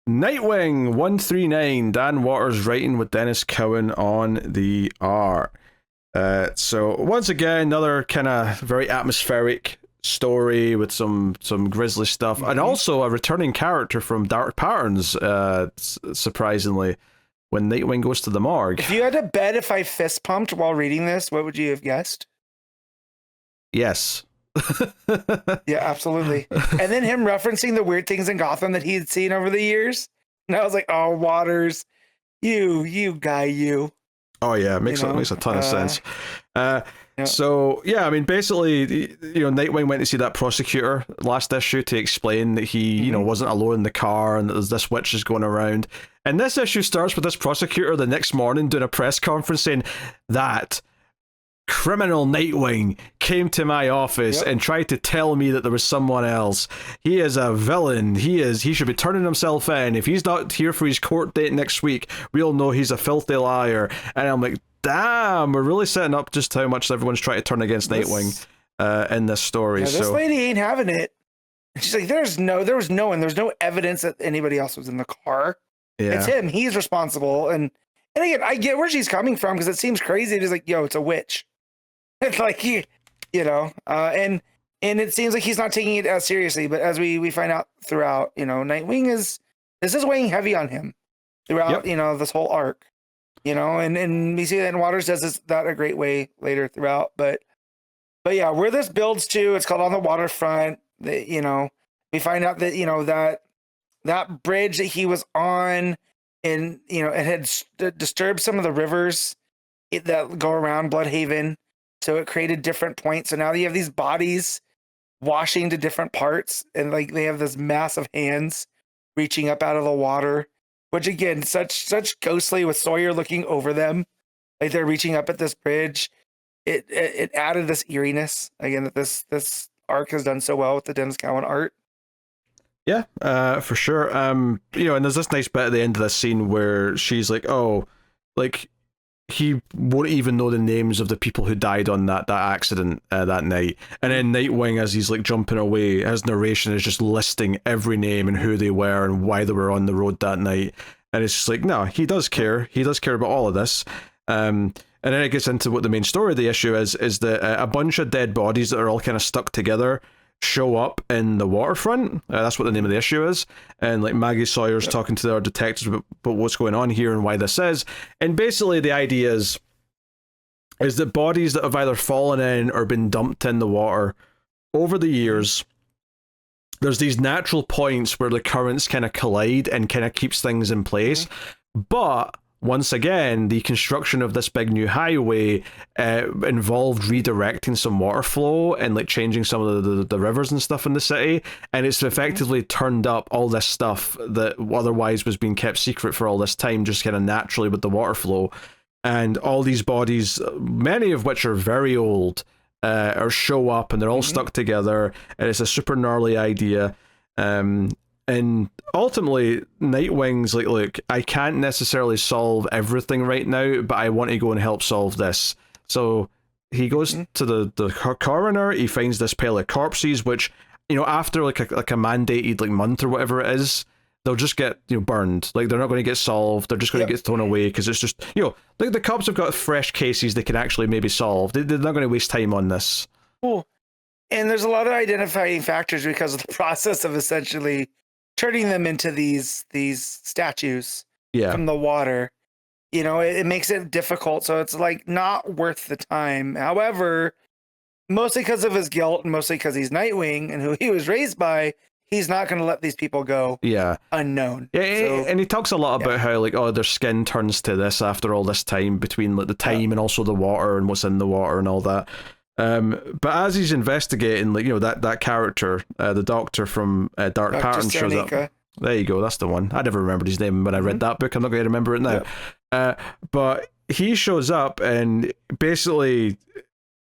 Nightwing 139, Dan Waters writing with DENYS COWAN on the art. So once again, another kind of very atmospheric story with some grisly stuff, and also a returning character from Dark Patterns, surprisingly, when Nightwing goes to the morgue. If you had to bet if I fist pumped while reading this, what would you have guessed? Yes. Yeah, absolutely. And then him referencing the weird things in Gotham that he had seen over the years. And I was like, oh, Waters, you guy, you. Oh yeah, it makes a ton of sense. So yeah, I mean, basically, Nightwing went to see that prosecutor last issue to explain that he, wasn't alone in the car and that there's this witch is going around. And this issue starts with this prosecutor the next morning doing a press conference saying that criminal Nightwing came to my office and tried to tell me that there was someone else. He is a villain. He should be turning himself in. If he's not here for his court date next week, we'll know he's a filthy liar. And I'm like, damn, we're really setting up just how much everyone's trying to turn against Nightwing in this story. Yeah, this lady ain't having it. She's like, there was no evidence that anybody else was in the car. Yeah. It's him. He's responsible. And again, I get where she's coming from because it seems crazy. It's like, yo, it's a witch. It's like, and it seems like he's not taking it as seriously. But as we find out throughout, Nightwing is weighing heavy on him throughout, this whole arc, and we see that Waters does that a great way later throughout. But yeah, where this builds to, it's called On the Waterfront. We find out that, that bridge that he was on, and it had disturbed some of the rivers that go around Bloodhaven. So it created different points. So now you have these bodies washing to different parts, and like they have this massive hands reaching up out of the water, which again, such ghostly with Sawyer looking over them, like they're reaching up at this bridge. It added this eeriness again that this arc has done so well with the DENYS COWAN art. Yeah, for sure. And there's this nice bit at the end of this scene where she's like, oh, like, he won't even know the names of the people who died on that accident that night. And then Nightwing, as he's like jumping away, his narration is just listing every name and who they were and why they were on the road that night. And it's just like, no, he does care. He does care about all of this. And then it gets into what the main story of the issue is that a bunch of dead bodies that are all kind of stuck together show up in the waterfront. That's what the name of the issue is. And like Maggie Sawyer's talking to their detectives about what's going on here and why this is. And basically the idea is that bodies that have either fallen in or been dumped in the water over the years, there's these natural points where the currents kind of collide and kind of keeps things in place. But once again, the construction of this big new highway involved redirecting some water flow and like changing some of the rivers and stuff in the city, and it's effectively turned up all this stuff that otherwise was being kept secret for all this time, just kind of naturally with the water flow. And all these bodies, many of which are very old, or show up, and they're all stuck together, and it's a super gnarly idea. And ultimately, Nightwing's like, look, I can't necessarily solve everything right now, but I want to go and help solve this. So he goes to the coroner, he finds this pile of corpses, which, after like a mandated like month or whatever it is, they'll just get burned. Like, they're not going to get solved, they're just going to get thrown away, because it's just, like the cops have got fresh cases they can actually maybe solve. They're not going to waste time on this. Cool. And there's a lot of identifying factors because of the process of essentially turning them into these statues from the water. It makes it difficult, so it's like not worth the time. However, mostly because of his guilt and mostly because he's Nightwing and who he was raised by, he's not going to let these people go unknown. Yeah, and he talks a lot about how like, oh, their skin turns to this after all this time, between like the time and also the water and what's in the water and all that. But as he's investigating, like, that character, the doctor from Dark Patterns shows up. There you go, that's the one. I never remembered his name when I read that book. I'm not going to remember it now. But he shows up and basically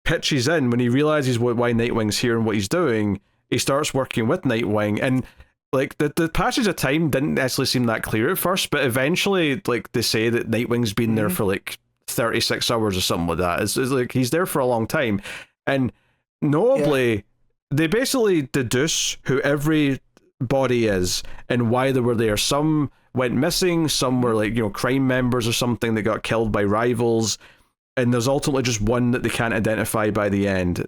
pitches in when he realizes why Nightwing's here and what he's doing. He starts working with Nightwing, and like the passage of time didn't necessarily seem that clear at first, but eventually, like, they say that Nightwing's been there for like 36 hours or something like that. It's like he's there for a long time. And notably, they basically deduce who every body is and why they were there. Some went missing, some were like, crime members or something that got killed by rivals, and there's ultimately just one that they can't identify by the end.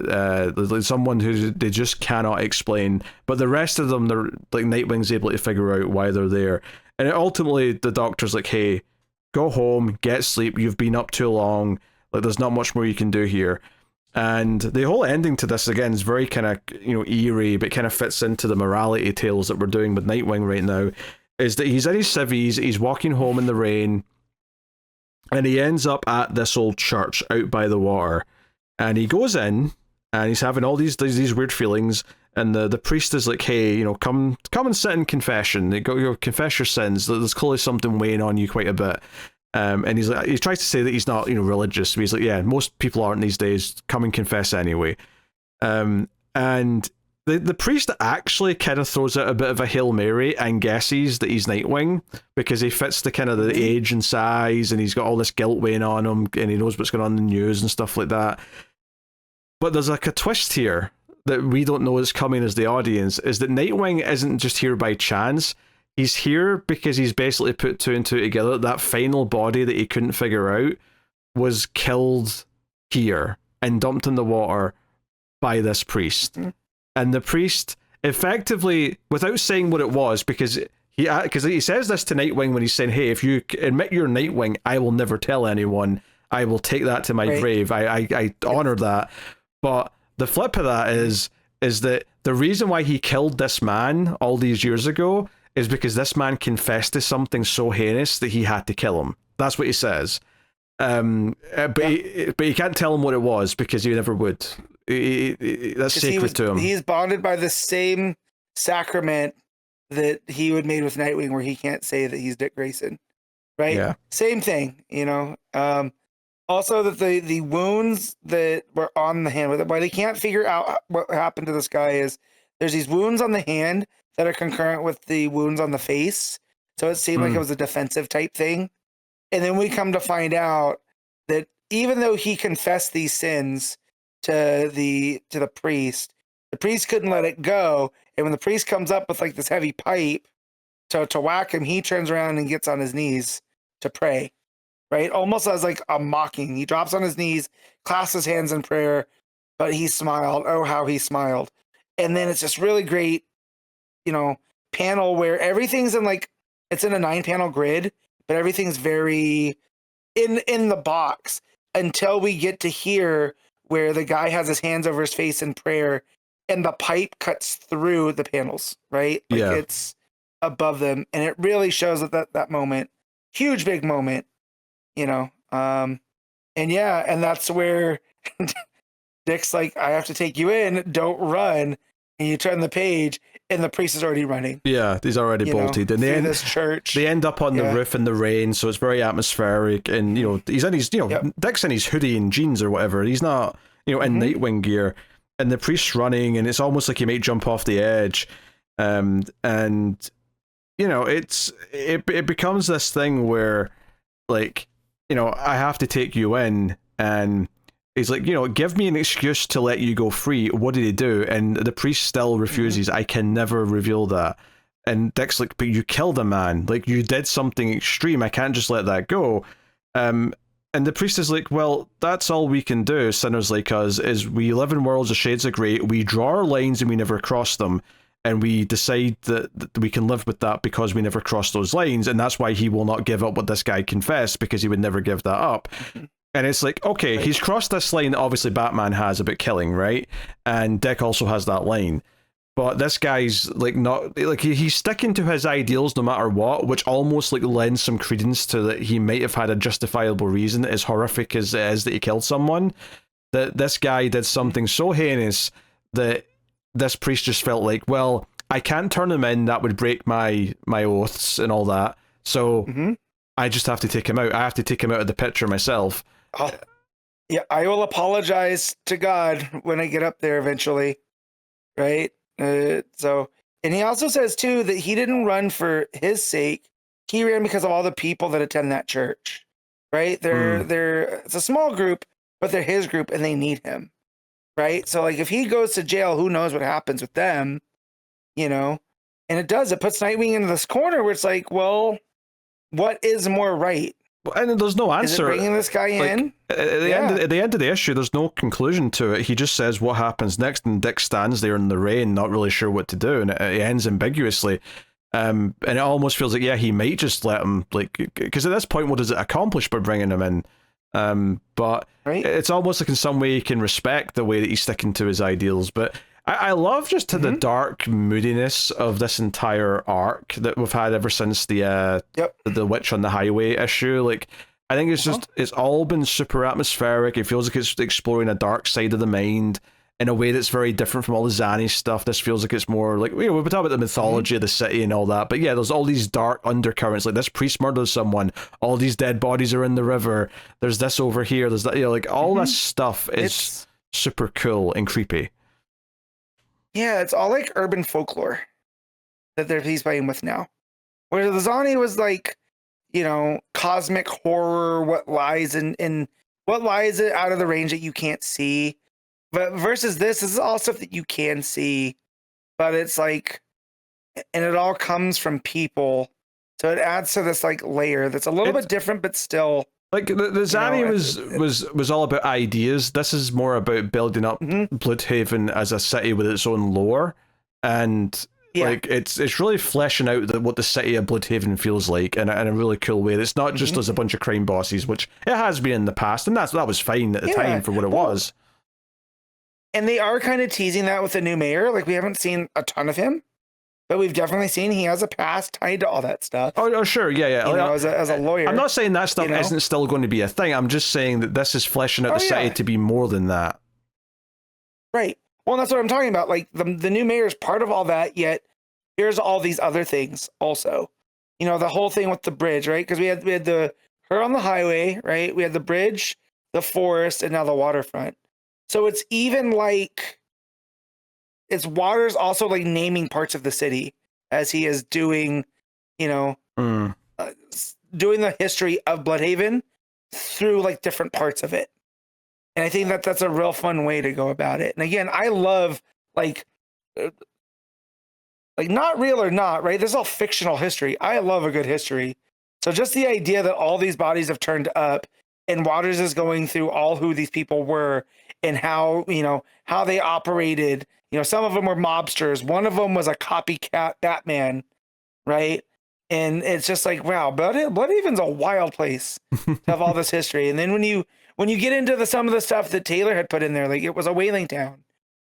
Someone who they just cannot explain, but the rest of them, they're like, Nightwing's able to figure out why they're there. And ultimately the Doctor's like, hey, go home, get sleep, you've been up too long, like there's not much more you can do here. And the whole ending to this, again, is very kind of eerie, but kind of fits into the morality tales that we're doing with Nightwing right now, is that he's in his civvies, he's walking home in the rain, and he ends up at this old church out by the water, and he goes in and he's having all these weird feelings, and the priest is like, hey, come and sit in confession, confess your sins, there's clearly something weighing on you quite a bit. And he's like, he tries to say that he's not religious, but he's like, yeah, most people aren't these days, come and confess anyway. And the priest actually kind of throws out a bit of a Hail Mary and guesses that he's Nightwing, because he fits the kind of the age and size, and he's got all this guilt weighing on him, and he knows what's going on in the news and stuff like that. But there's like a twist here that we don't know is coming as the audience, is that Nightwing isn't just here by chance. He's here because he's basically put two and two together. That final body that he couldn't figure out was killed here and dumped in the water by this priest. Mm-hmm. And the priest, effectively, without saying what it was, because he says this to Nightwing when he's saying, hey, if you admit you're Nightwing, I will never tell anyone. I will take that to my grave. I honor that. But the flip of that is that the reason why he killed this man all these years ago is because this man confessed to something so heinous that he had to kill him. That's what he says. But he can't tell him what it was because he never would. That's sacred to him. He's bonded by the same sacrament that he would made with Nightwing, where he can't say that he's Dick Grayson, right? Yeah. Same thing, Also, that the wounds that were on the hand with it, but he can't figure out what happened to this guy is there's these wounds on the hand that are concurrent with the wounds on the face. So it seemed like it was a defensive type thing. And then we come to find out that even though he confessed these sins to the priest couldn't let it go. And when the priest comes up with like this heavy pipe to whack him, he turns around and gets on his knees to pray, right? Almost as like a mocking. He drops on his knees, clasps his hands in prayer, but he smiled. Oh, how he smiled. And then it's this really great, panel where everything's in it's in a 9-panel grid, but everything's very in the box until we get to here where the guy has his hands over his face in prayer and the pipe cuts through the panels, right? It's above them. And it really shows that moment, huge, big moment, and that's where Dick's like, I have to take you in, don't run. And you turn the page, and the priest is already running. Yeah, he's already bolted. And this church. They end up on the roof in the rain, so it's very atmospheric. And he's in his, Dick's in his hoodie and jeans or whatever. He's not, in Nightwing gear. And the priest's running, and it's almost like he might jump off the edge. It becomes this thing where, I have to take you in, and he's like, give me an excuse to let you go free. What did he do? And the priest still refuses. I can never reveal that. And Dick's like, but you killed a man. Like, you did something extreme. I can't just let that go. And the priest is like, well, that's all we can do, sinners like us, is we live in worlds of shades of grey. We draw our lines and we never cross them. And we decide that we can live with that because we never cross those lines. And that's why he will not give up what this guy confessed, because he would never give that up. And it's like, okay, he's crossed this line that obviously Batman has about killing, right? And Dick also has that line. But this guy's he's sticking to his ideals no matter what, which almost lends some credence to that he might have had a justifiable reason, as horrific as it is that he killed someone. That this guy did something so heinous that this priest just felt like, well, I can't turn him in, that would break my oaths and all that. So I just have to take him out. I have to take him out of the picture myself. I will apologize to God when I get up there eventually, right? And he also says too that he didn't run for his sake. He ran because of all the people that attend that church, right? It's a small group, but they're his group and they need him, right? So if he goes to jail, who knows what happens with them, And it does. It puts Nightwing into this corner where it's like, well, what is more right? And there's no answer. Is it bringing this guy in? At the end of the issue, there's no conclusion to it. He just says what happens next, and Dick stands there in the rain, not really sure what to do, and it ends ambiguously. And it almost feels like, yeah, he might just let him, like, because at this point, what does it accomplish by bringing him in? But it's almost like in some way you can respect the way that he's sticking to his ideals. But I love just the dark moodiness of this entire arc that we've had ever since the Witch on the Highway issue. Like, I think it's just, it's all been super atmospheric. It feels like it's exploring a dark side of the mind in a way that's very different from all the Zanny stuff. This feels like it's more like, we've been talking about the mythology of the city and all that, but yeah, there's all these dark undercurrents. Like, this priest murders someone, all these dead bodies are in the river, there's this over here, there's that, like, all this stuff is super cool and creepy. Yeah, it's all like urban folklore that he's playing with now. Where the Zanny was like, cosmic horror, what lies in what lies out of the range that you can't see. But versus this is all stuff that you can see, but it's like, and it all comes from people. So it adds to this like layer that's a little bit different, but still. Like the Zanny was all about ideas. This is more about building up Bloodhaven as a city with its own lore, and like it's really fleshing out what the city of Bloodhaven feels like in a really cool way. It's not just as a bunch of crime bosses, which it has been in the past, and that was fine at the time for what it was. And they are kind of teasing that with the new mayor. Like, we haven't seen a ton of him, but we've definitely seen he has a past tied to all that stuff. Oh sure, yeah. As a lawyer. I'm not saying that stuff isn't still going to be a thing. I'm just saying that this is fleshing out the city to be more than that. Right. Well, that's what I'm talking about. Like, the new mayor is part of all that, yet here's all these other things also. The whole thing with the bridge, right? Because we had her on the highway, right? We had the bridge, the forest, and now the waterfront. So it's even like, it's Waters also like naming parts of the city as he is doing, doing the history of Bloodhaven through like different parts of it. And I think that's a real fun way to go about it. And again, I love like not real or not, right? This is all fictional history. I love a good history. So just the idea that all these bodies have turned up and Waters is going through all who these people were and how, how they operated. Some of them were mobsters. One of them was a copycat Batman, right? And it's just like, wow, Bloodhaven's a wild place to have all this history. And then when you get into some of the stuff that Taylor had put in there, like, it was a whaling town,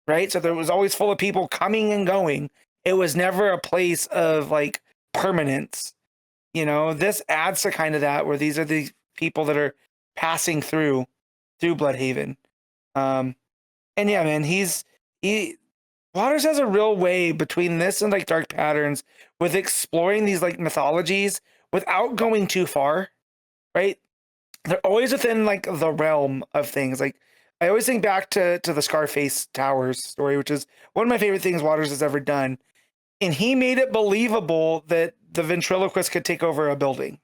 right? So there was always full of people coming and going. It was never a place of like permanence. This adds to kind of that, where these are the people that are passing through Bloodhaven. And yeah, man, Waters has a real way between this and like Dark Patterns with exploring these like mythologies without going too far, right? They're always within like the realm of things. Like, I always think back to the Scarface Towers story, which is one of my favorite things Waters has ever done. And he made it believable that the ventriloquist could take over a building.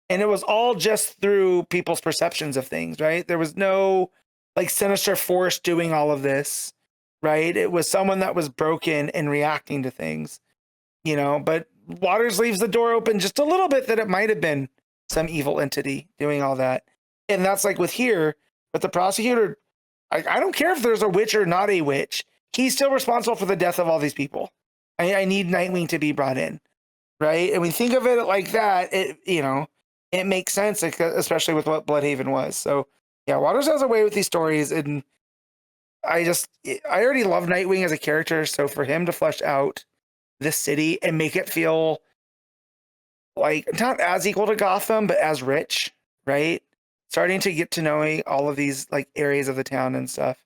And it was all just through people's perceptions of things, right? There was no like sinister force doing all of this, right? It was someone that was broken and reacting to things, but Waters leaves the door open just a little bit that it might have been some evil entity doing all that. And that's like with the prosecutor, I don't care if there's a witch or not a witch. He's still responsible for the death of all these people. I need Nightwing to be brought in, right? And we think of it like that, it makes sense, especially with what Bloodhaven was. So yeah, Waters has a way with these stories, and I already love Nightwing as a character, so for him to flesh out this city and make it feel like not as equal to Gotham, but as rich, right? Starting to get to know all of these like areas of the town and stuff.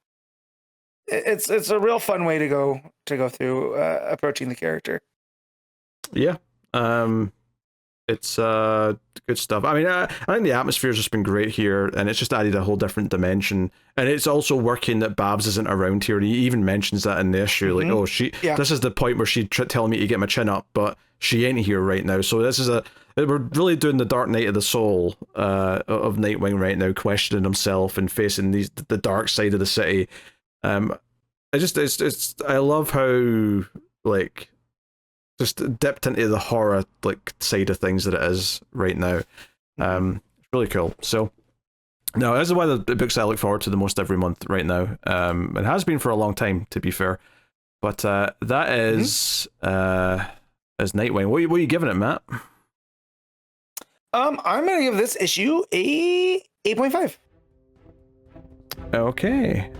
It's a real fun way to go through approaching the character. Yeah. It's good stuff. I mean, I think the atmosphere's just been great here, and it's just added a whole different dimension. And it's also working that Babs isn't around here. And he even mentions that in the issue, like, this is the point where she's telling me to get my chin up, but she ain't here right now. So this is we're really doing the Dark Night of the Soul of Nightwing right now, questioning himself and facing the dark side of the city. I love how like just dipped into the horror like side of things that it is right now. It's really cool. So no, this is one of the books I look forward to the most every month right now. It has been for a long time, to be fair. But that is Nightwing. What are you giving it, Matt? I'm gonna give this issue a 8.5. Okay.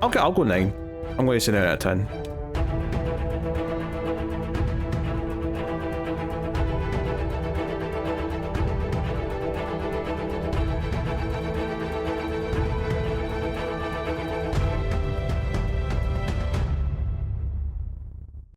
I'll go 9. I'm going to say 9 out of 10.